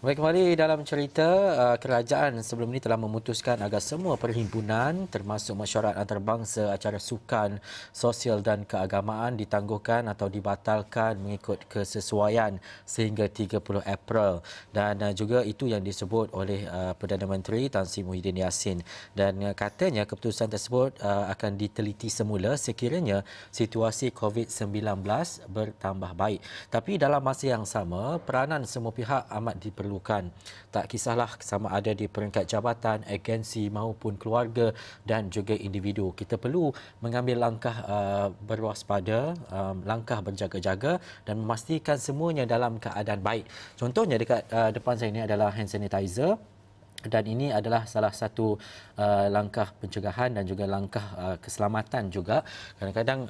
Baik, kembali dalam cerita, kerajaan sebelum ini telah memutuskan agar semua perhimpunan termasuk mesyuarat antarabangsa, acara sukan, sosial dan keagamaan ditangguhkan atau dibatalkan mengikut kesesuaian sehingga 30 April. Dan juga itu yang disebut oleh Perdana Menteri Tan Sri Muhyiddin Yassin. Dan katanya keputusan tersebut akan diteliti semula sekiranya situasi COVID-19 bertambah baik. Tapi dalam masa yang sama, peranan semua pihak amat diperlukan. Tak kisahlah sama ada di peringkat jabatan, agensi maupun keluarga dan juga individu. Kita perlu mengambil langkah berwaspada, langkah berjaga-jaga dan memastikan semuanya dalam keadaan baik. Contohnya dekat depan saya ini adalah hand sanitizer. Dan ini adalah salah satu langkah pencegahan dan juga langkah keselamatan juga. Kadang-kadang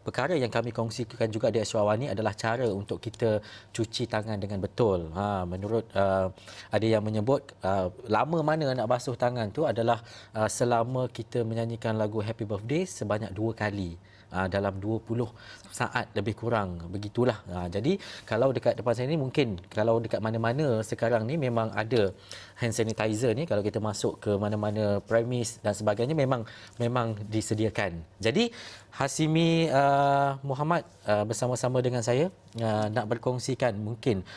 perkara yang kami kongsikan juga di Aswawani adalah cara untuk kita cuci tangan dengan betul. Menurut ada yang menyebut lama mana nak basuh tangan tu adalah selama kita menyanyikan lagu Happy Birthday sebanyak 2 kali. Dalam 20 saat lebih kurang, begitulah. Jadi kalau dekat depan saya ni, mungkin kalau dekat mana-mana sekarang ni memang ada hand sanitizer ni, kalau kita masuk ke mana-mana premis dan sebagainya memang disediakan. Jadi Hasimi Muhammad bersama-sama dengan saya nak berkongsikan mungkin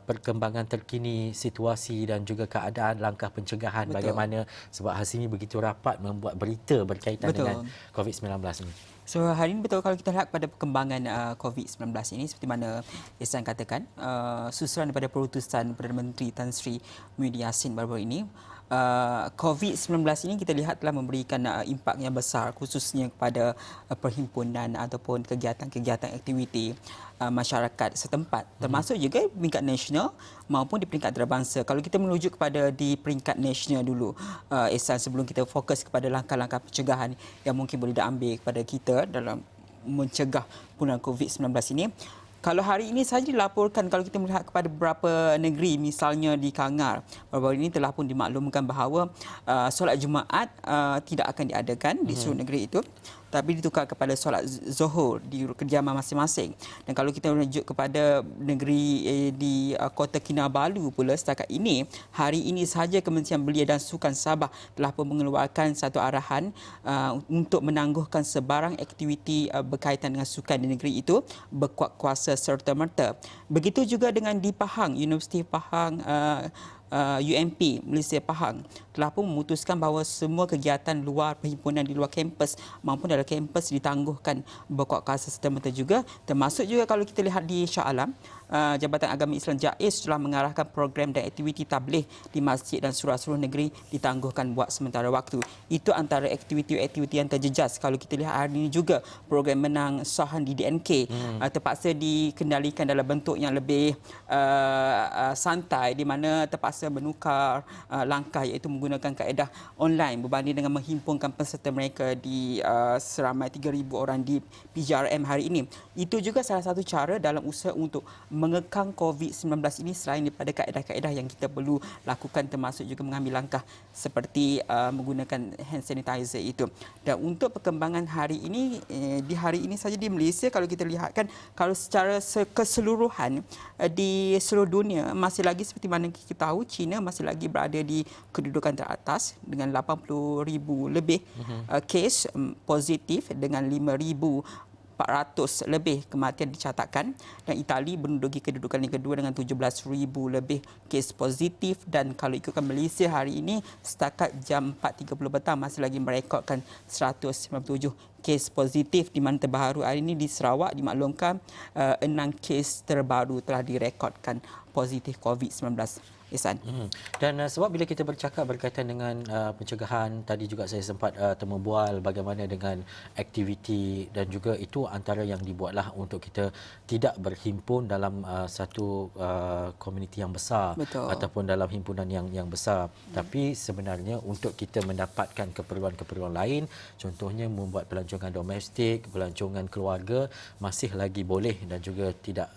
perkembangan terkini situasi dan juga keadaan langkah pencegahan. Betul. Bagaimana, sebab Hasimi begitu rapat membuat berita berkaitan dengan COVID-19 ini. So hari ini betul, kalau kita lihat pada perkembangan COVID-19 ini, seperti mana Ihsan katakan, susulan daripada perutusan Perdana Menteri Tan Sri Muhyiddin Yassin baru-baru ini, COVID-19 ini kita lihat telah memberikan impak yang besar khususnya kepada perhimpunan ataupun kegiatan-kegiatan aktiviti masyarakat setempat, termasuk juga peringkat nasional maupun di peringkat antarabangsa. Kalau kita menuju kepada di peringkat nasional dulu, Ihsan, sebelum kita fokus kepada langkah-langkah pencegahan yang mungkin boleh diambil kepada kita dalam mencegah penularan COVID-19 ini. Kalau hari ini saja dilaporkan, kalau kita melihat kepada beberapa negeri, misalnya di Kangar, baru-baru ini telah pun dimaklumkan bahawa solat Jumaat tidak akan diadakan di seluruh negeri itu, tapi ditukar kepada solat Zuhur di kediaman masing-masing. Dan kalau kita merujuk kepada negeri di Kota Kinabalu pula, setakat ini, hari ini sahaja Kementerian Belia dan Sukan Sabah telah pun mengeluarkan satu arahan untuk menangguhkan sebarang aktiviti berkaitan dengan sukan di negeri itu berkuat kuasa serta-merta. Begitu juga dengan di Pahang, Universiti Pahang, UMP Malaysia Pahang telah pun memutuskan bahawa semua kegiatan luar perhimpunan di luar kampus maupun dalam kampus ditangguhkan berkuat kuasa serta-merta juga, termasuk juga kalau kita lihat di Shah Alam, Jabatan Agama Islam JAIS telah mengarahkan program dan aktiviti tabligh di masjid dan surau-surau negeri ditangguhkan buat sementara waktu. Itu antara aktiviti-aktiviti yang terjejas. Kalau kita lihat hari ini juga, program menang sahan di DNK terpaksa dikendalikan dalam bentuk yang lebih santai, di mana terpaksa menukar langkah, iaitu menggunakan kaedah online berbanding dengan menghimpunkan peserta mereka di seramai 3,000 orang di PJRM hari ini. Itu juga salah satu cara dalam usaha untuk mengekang COVID-19 ini, selain daripada kaedah-kaedah yang kita perlu lakukan, termasuk juga mengambil langkah seperti menggunakan hand sanitizer itu. Dan untuk perkembangan hari ini, di hari ini saja di Malaysia, kalau kita lihatkan, kalau secara keseluruhan di seluruh dunia, masih lagi seperti mana kita tahu, China masih lagi berada di kedudukan teratas dengan 80,000 lebih kes positif dengan 5,400 lebih kematian dicatatkan, dan Itali menduduki kedudukan yang kedua dengan 17,000 lebih kes positif. Dan kalau ikutkan Malaysia hari ini, setakat jam 4.30 petang masih lagi merekodkan 197 kes positif, di mana terbaru hari ini di Sarawak dimaklumkan 6 kes terbaru telah direkodkan positif COVID-19. Ihsan. Dan sebab bila kita bercakap berkaitan dengan pencegahan, tadi juga saya sempat termebual bagaimana dengan aktiviti, dan juga itu antara yang dibuatlah untuk kita tidak berhimpun dalam satu komuniti yang besar. Betul. Ataupun dalam himpunan yang besar. Tapi sebenarnya untuk kita mendapatkan keperluan-keperluan lain, contohnya membuat pelancongan domestik, pelancongan keluarga, masih lagi boleh dan juga tidak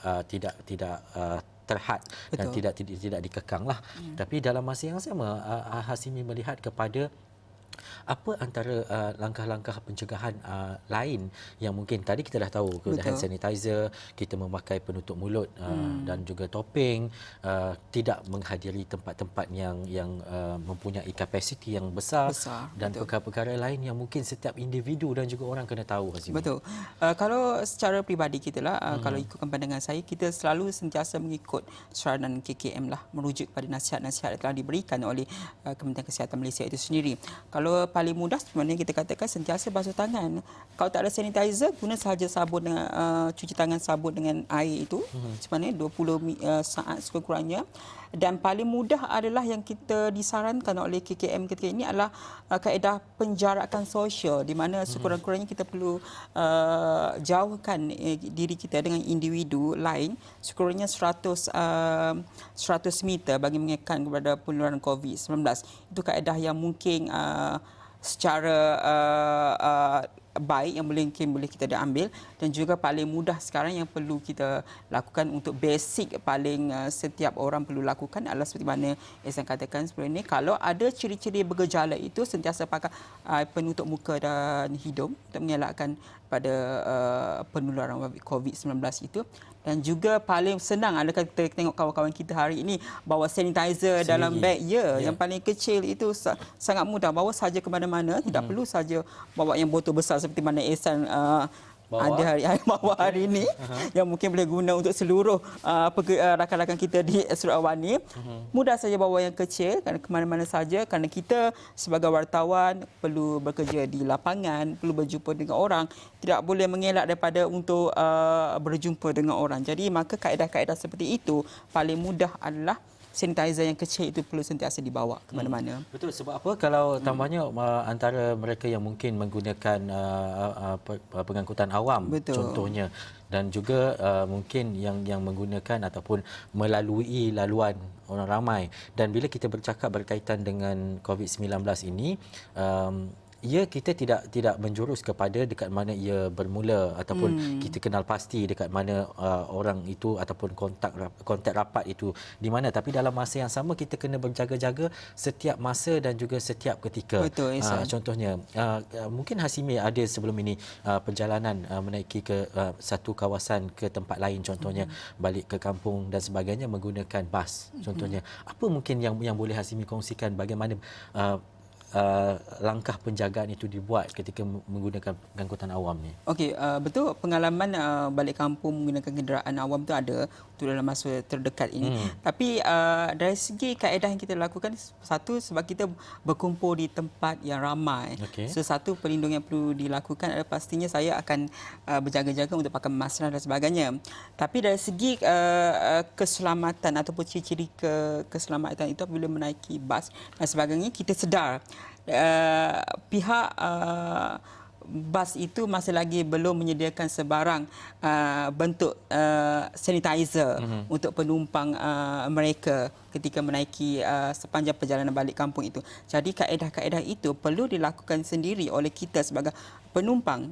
terhad dan tidak dikekang lah. Tapi dalam masa yang sama, Hasimi melihat kepada Apa antara langkah-langkah pencegahan lain yang mungkin tadi kita dah tahu, hand Betul. sanitizer, kita memakai penutup mulut dan juga topeng, tidak menghadiri tempat-tempat yang mempunyai kapasiti yang besar Besar. dan Betul. perkara-perkara lain yang mungkin setiap individu dan juga orang kena tahu, Hazimi. Betul. Kalau secara peribadi kita lah, kalau ikutkan pandangan saya, kita selalu sentiasa mengikut saranan KKM lah, merujuk kepada nasihat-nasihat yang telah diberikan oleh Kementerian Kesihatan Malaysia itu sendiri. Kalau paling mudah sebenarnya kita katakan sentiasa basuh tangan. Kalau tak ada sanitizer, guna sahaja sabun dengan cuci tangan sabun dengan air itu, sebenarnya 20 saat sekurang-kurangnya. Dan paling mudah adalah yang kita disarankan oleh KKM ketika ini adalah kaedah penjarakan sosial, di mana sekurang-kurangnya kita perlu jauhkan diri kita dengan individu lain sekurangnya 100 meter bagi mengekan kepada penularan COVID-19. Itu kaedah yang mungkin secara baik yang boleh kita diambil, dan juga paling mudah sekarang yang perlu kita lakukan untuk basic paling setiap orang perlu lakukan adalah seperti mana Ehsan katakan sebelum ini, kalau ada ciri-ciri bergejala itu sentiasa pakai penutup muka dan hidung untuk mengelakkan pada penularan COVID-19 itu. Dan juga paling senang adalah kita tengok kawan-kawan kita hari ini bawa sanitizer dalam beg. Yang paling kecil itu sangat mudah, bawa saja ke mana-mana, tidak perlu saja bawa yang botol besar seperti mana Ehsan ada hari ini yang mungkin boleh guna untuk seluruh rakan-rakan kita di Sarawak. Mudah saja bawa yang kecil kerana ke mana-mana saja, kerana kita sebagai wartawan perlu bekerja di lapangan, perlu berjumpa dengan orang, tidak boleh mengelak daripada untuk berjumpa dengan orang. Jadi maka kaedah-kaedah seperti itu paling mudah adalah sanitizer yang kecil itu perlu sentiasa dibawa ke mana-mana. Betul, sebab apa kalau tambahnya antara mereka yang mungkin menggunakan pengangkutan awam. Betul. Contohnya, dan juga mungkin yang menggunakan ataupun melalui laluan orang ramai. Dan bila kita bercakap berkaitan dengan COVID-19 ini, kita tidak menjurus kepada dekat mana ia bermula ataupun kita kenal pasti dekat mana orang itu ataupun kontak rapat itu di mana, tapi dalam masa yang sama kita kena berjaga-jaga setiap masa dan juga setiap ketika. Betul, contohnya mungkin Hasimi ada sebelum ini perjalanan menaiki ke satu kawasan ke tempat lain, contohnya balik ke kampung dan sebagainya menggunakan bas contohnya. Apa mungkin yang boleh Hasimi kongsikan bagaimana langkah penjagaan itu dibuat ketika menggunakan angkutan awam ni? Okey, betul, pengalaman balik kampung menggunakan kenderaan awam tu ada untuk dalam masa terdekat ini. Tapi dari segi kaedah yang kita lakukan, satu sebab kita berkumpul di tempat yang ramai. So satu perlindungan yang perlu dilakukan adalah pastinya saya akan berjaga-jaga untuk pakai masker dan sebagainya. Tapi dari segi keselamatan ataupun ciri-ciri keselamatan itu apabila menaiki bas dan sebagainya, kita sedar pihak bas itu masih lagi belum menyediakan sebarang bentuk sanitizer untuk penumpang mereka ketika menaiki sepanjang perjalanan balik kampung itu. Jadi kaedah-kaedah itu perlu dilakukan sendiri oleh kita sebagai penumpang.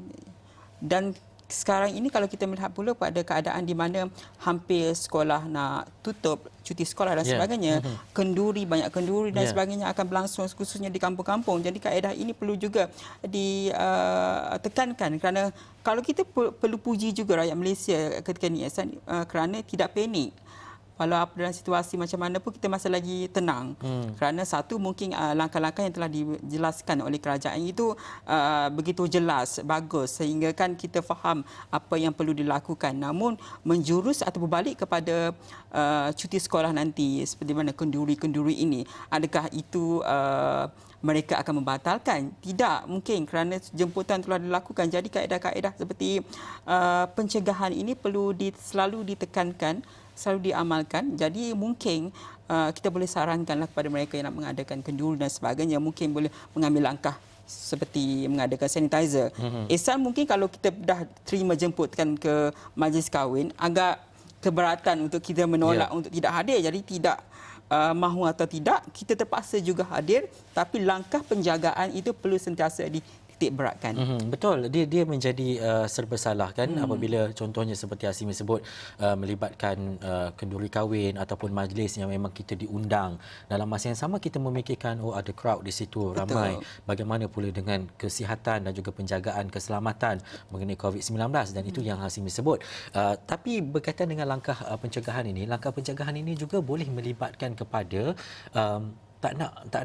Dan sekarang ini kalau kita melihat pula pada keadaan di mana hampir sekolah nak tutup, cuti sekolah dan sebagainya, banyak kenduri dan sebagainya akan berlangsung khususnya di kampung-kampung. Jadi kaedah ini perlu juga ditekankan, kerana kalau kita perlu puji juga rakyat Malaysia ketika ini kerana tidak panik. Walau dalam situasi macam mana pun kita masih lagi tenang. Kerana satu, mungkin langkah-langkah yang telah dijelaskan oleh kerajaan itu begitu jelas, bagus, sehingga kan kita faham apa yang perlu dilakukan. Namun menjurus atau berbalik kepada cuti sekolah nanti, seperti mana kenduri-kenduri ini, adakah itu mereka akan membatalkan? Tidak, mungkin kerana jemputan telah dilakukan. Jadi kaedah-kaedah seperti pencegahan ini perlu selalu ditekankan, selalu diamalkan. Jadi mungkin kita boleh sarankanlah kepada mereka yang nak mengadakan kenduri dan sebagainya, mungkin boleh mengambil langkah seperti mengadakan sanitizer. Ehsan, mungkin kalau kita dah terima jemputkan ke majlis kahwin, agak keberatan untuk kita menolak untuk tidak hadir. Jadi tidak mahu atau tidak, kita terpaksa juga hadir, tapi langkah penjagaan itu perlu sentiasa titik beratkan. Betul, dia menjadi serba salah kan apabila contohnya seperti Hasimi sebut melibatkan kenduri kahwin ataupun majlis yang memang kita diundang. Dalam masa yang sama kita memikirkan ada crowd di situ ramai. Betul. Bagaimana pula dengan kesihatan dan juga penjagaan keselamatan mengenai COVID-19 dan itu yang Hasimi sebut. Tapi berkaitan dengan langkah pencegahan ini, langkah pencegahan ini juga boleh melibatkan kepada tak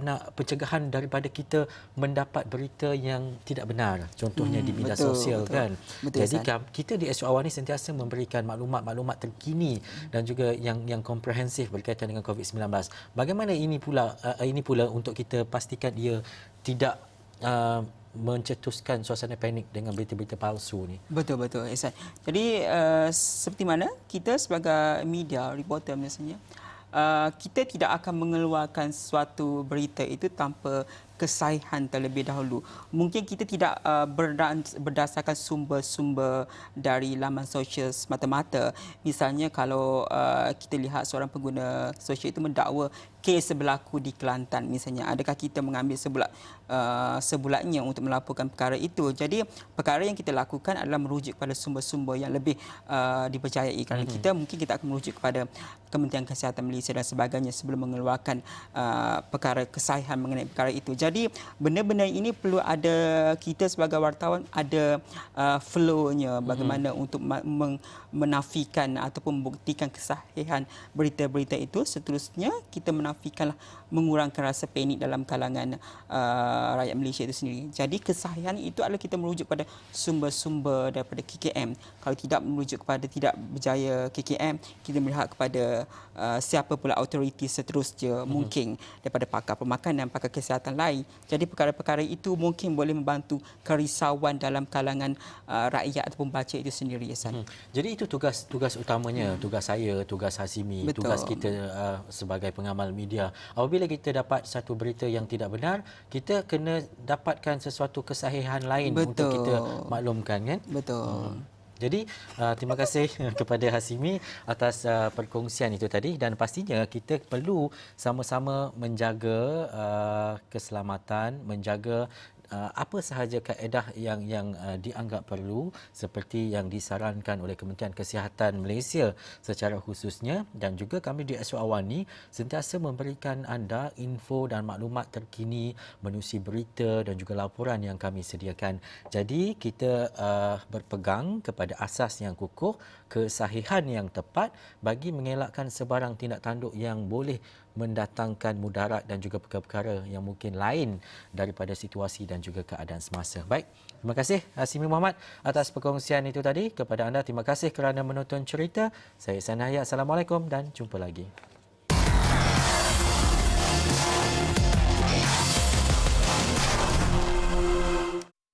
nak pencegahan daripada kita mendapat berita yang tidak benar, contohnya di media sosial kan. Jadi kita di SU Awal ni sentiasa memberikan maklumat-maklumat terkini dan juga yang komprehensif berkaitan dengan COVID-19. Bagaimana ini pula untuk kita pastikan ia tidak mencetuskan suasana panik dengan berita-berita palsu ni. Betul Ihsan. Jadi seperti mana kita sebagai media reporter misalnya, kita tidak akan mengeluarkan suatu berita itu tanpa kesahihan terlebih dahulu. Mungkin kita tidak berdasarkan sumber-sumber dari laman sosial semata-mata. Misalnya kalau kita lihat seorang pengguna sosial itu mendakwa kes berlaku di Kelantan misalnya, adakah kita mengambil sebulatnya untuk melaporkan perkara itu. Jadi perkara yang kita lakukan adalah merujuk pada sumber-sumber yang lebih dipercayai. Kerana kita akan merujuk kepada Kementerian Kesihatan Malaysia dan sebagainya sebelum mengeluarkan perkara kesahihan mengenai perkara itu. Jadi benda-benda ini perlu ada, kita sebagai wartawan ada flow-nya bagaimana untuk menafikan ataupun membuktikan kesahihan berita-berita itu. Seterusnya kita menafikanlah, mengurangkan rasa panik dalam kalangan rakyat Malaysia itu sendiri. Jadi kesahihan itu adalah kita merujuk pada sumber-sumber daripada KKM. Kalau tidak merujuk kepada tidak berjaya KKM, kita melihat kepada siapa pula autoriti seterusnya, mungkin daripada pakar pemakanan, pakar kesihatan lain. Jadi perkara-perkara itu mungkin boleh membantu kerisauan dalam kalangan rakyat ataupun baca itu sendiri. Jadi itu tugas utamanya, tugas saya, tugas Hasimi, tugas kita sebagai pengamal media. Apabila kita dapat satu berita yang tidak benar, kita kena dapatkan sesuatu kesahihan lain untuk kita maklumkan kan? Betul. Jadi terima kasih kepada Hasimi atas perkongsian itu tadi, dan pastinya kita perlu sama-sama menjaga keselamatan, menjaga apa sahaja kaedah yang dianggap perlu seperti yang disarankan oleh Kementerian Kesihatan Malaysia secara khususnya, dan juga kami di SU Awal ni sentiasa memberikan anda info dan maklumat terkini menerusi berita dan juga laporan yang kami sediakan. Jadi kita berpegang kepada asas yang kukuh, kesahihan yang tepat bagi mengelakkan sebarang tindak tanduk yang boleh mendatangkan mudarat dan juga perkara-perkara yang mungkin lain daripada situasi dan juga keadaan semasa. Baik, terima kasih Hasimi Muhammad atas perkongsian itu tadi. Kepada anda, terima kasih kerana menonton cerita. Saya Ihsan Hayat. Assalamualaikum dan jumpa lagi.